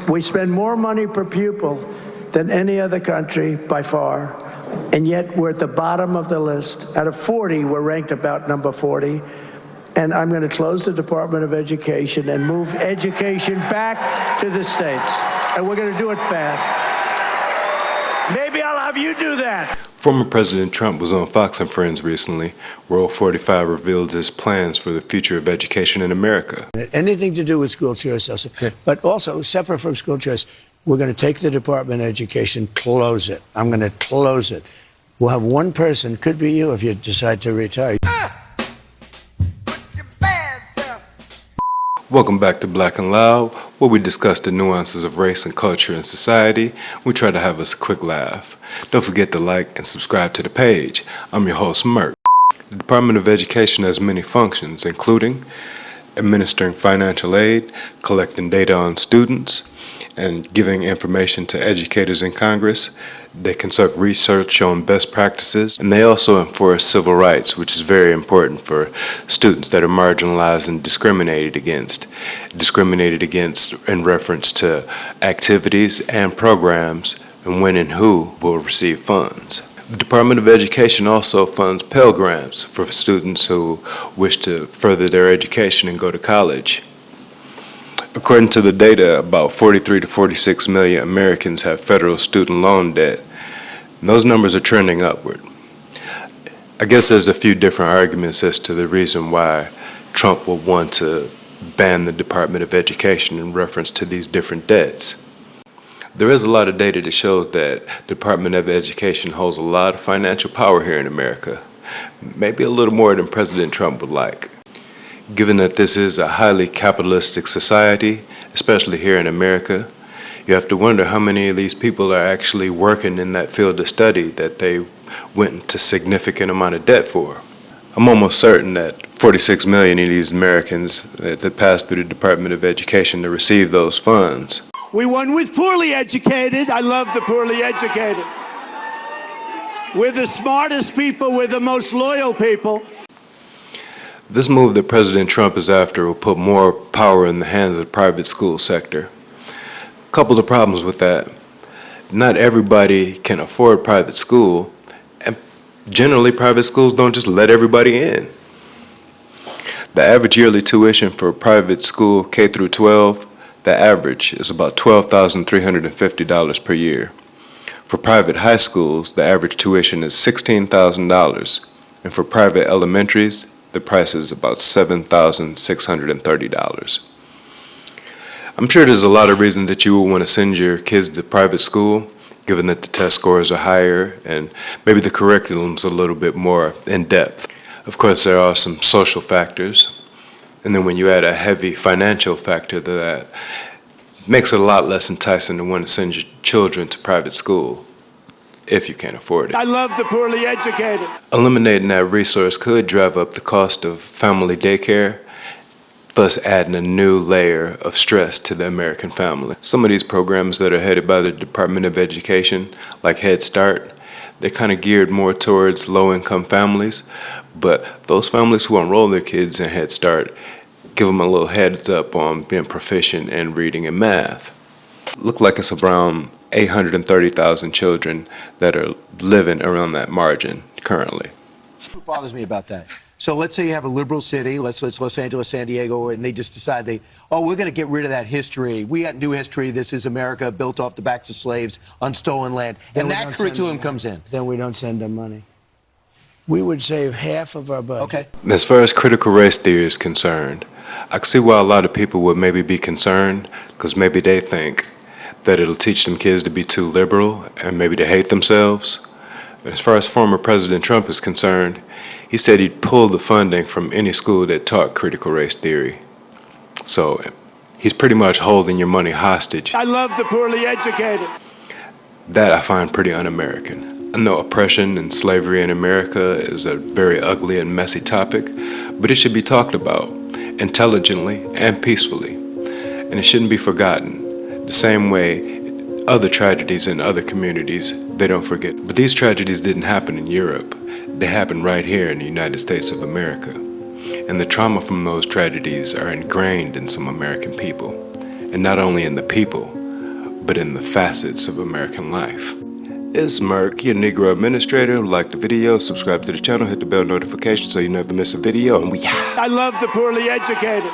We spend more money per pupil than any other country by far, and yet we're at the bottom of the list. Out of 40, we're ranked about number 40. And I'm going to close the Department of Education and move education back to the states. And we're going to do it fast. Maybe I'll have you do that. Former President Trump was on Fox and Friends recently, where Rule 45 revealed his plans for the future of education in America. Anything to do with school choice, also. Okay. But also, separate from school choice, we're going to take the Department of Education, close it. I'm going to close it. We'll have one person, could be you if you decide to retire. Welcome back to Black and Loud, where we discuss the nuances of race and culture in society. We try to have us a quick laugh. Don't forget to like and subscribe to the page. I'm your host, Mert. The Department of Education has many functions, including administering financial aid, collecting data on students, and giving information to educators in Congress. They conduct research on best practices, and they also enforce civil rights, which is very important for students that are marginalized and discriminated against in reference to activities and programs and when and who will receive funds. The Department of Education also funds Pell Grants for students who wish to further their education and go to college. According to the data, about 43 to 46 million Americans have federal student loan debt, and those numbers are trending upward. I guess there's a few different arguments as to the reason why Trump would want to ban the Department of Education in reference to these different debts. There is a lot of data that shows that the Department of Education holds a lot of financial power here in America, maybe a little more than President Trump would like. Given that this is a highly capitalistic society, especially here in America, you have to wonder how many of these people are actually working in that field of study that they went into significant amount of debt for. I'm almost certain that 46 million of these Americans that passed through the Department of Education to receive those funds. We won with poorly educated. I love the poorly educated. We're the smartest people. We're the most loyal people. This move that President Trump is after will put more power in the hands of the private school sector. A couple of problems with that. Not everybody can afford private school, and generally private schools don't just let everybody in. The average yearly tuition for private school K through 12, the average is about $12,350 per year. For private high schools, the average tuition is $16,000, and for private elementaries, the price is about $7,630. I'm sure there's a lot of reasons that you would want to send your kids to private school, given that the test scores are higher and maybe the curriculum's a little bit more in depth. Of course, there are some social factors, and then when you add a heavy financial factor to that, it makes it a lot less enticing to want to send your children to private school if you can't afford it. I love the poorly educated. Eliminating that resource could drive up the cost of family daycare, thus adding a new layer of stress to the American family. Some of these programs that are headed by the Department of Education, like Head Start, they're kind of geared more towards low-income families, but those families who enroll their kids in Head Start give them a little heads up on being proficient in reading and math. Look like it's around 830,000 children that are living around that margin currently. What bothers me about that? So let's say you have a liberal city, let's Los Angeles, San Diego, and they just decide we're going to get rid of that history. We got new history. This is America built off the backs of slaves on stolen land. And that curriculum comes in. Then we don't send them money. We would save half of our budget. Okay. As far as critical race theory is concerned, I can see why a lot of people would maybe be concerned, because maybe they think that it'll teach them kids to be too liberal and maybe to hate themselves. As far as former President Trump is concerned, he said he'd pull the funding from any school that taught critical race theory. So he's pretty much holding your money hostage. I love the poorly educated. That I find pretty un-American. I know oppression and slavery in America is a very ugly and messy topic, but it should be talked about intelligently and peacefully. And it shouldn't be forgotten. The same way other tragedies in other communities, they don't forget. But these tragedies didn't happen in Europe. They happened right here in the United States of America. And the trauma from those tragedies are ingrained in some American people. And not only in the people, but in the facets of American life. It's Merk, your Negro administrator. Like the video, subscribe to the channel, hit the bell notification so you never miss a video, and we I love the poorly educated.